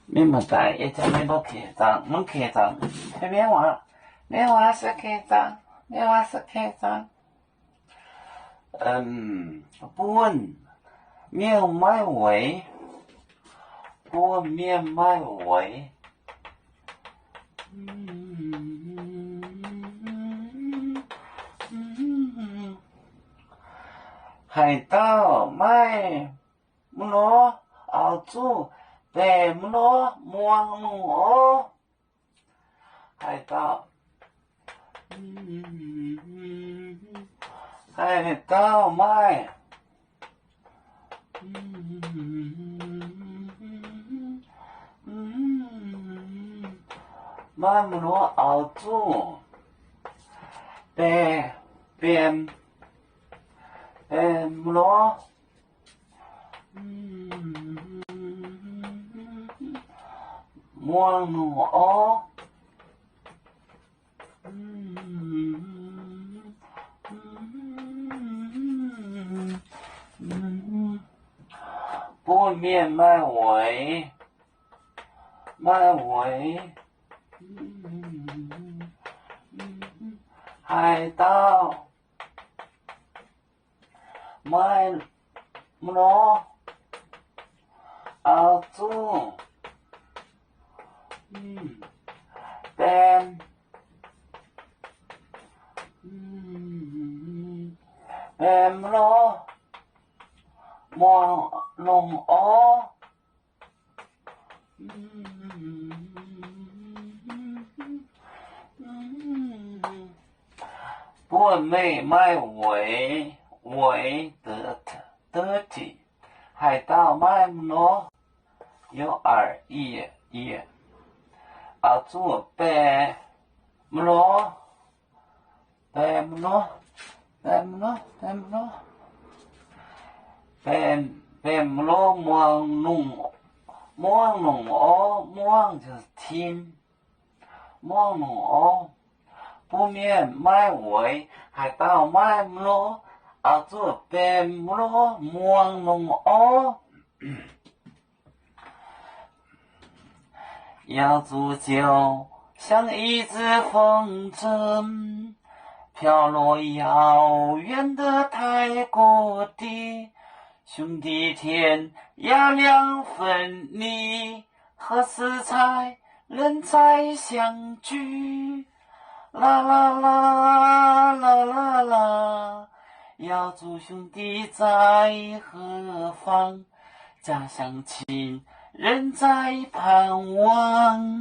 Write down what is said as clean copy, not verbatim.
面目大，一只面目客栈，门客栈，面话是客栈，面话是客栈。本面卖为，本面卖为。海盗卖木罗熬煮白木罗摸弄哦，海盗，海盗卖，卖木罗熬煮白木罗。摸弄哦，不面卖为，海盗卖木罗熬煮。木罗摸弄哦，不美卖为dirty，海盗卖木罗有二也。熬煮白木罗摸弄哦，摸就是听，摸弄哦，不面卖为海盗卖木罗熬煮白木罗摸弄哦。要煮酒，像一只风筝，飘落遥远的泰国地。兄弟天涯两分离，何时才能再相聚？啦啦啦啦啦啦，要祝兄弟在何方？家乡亲人在盼望。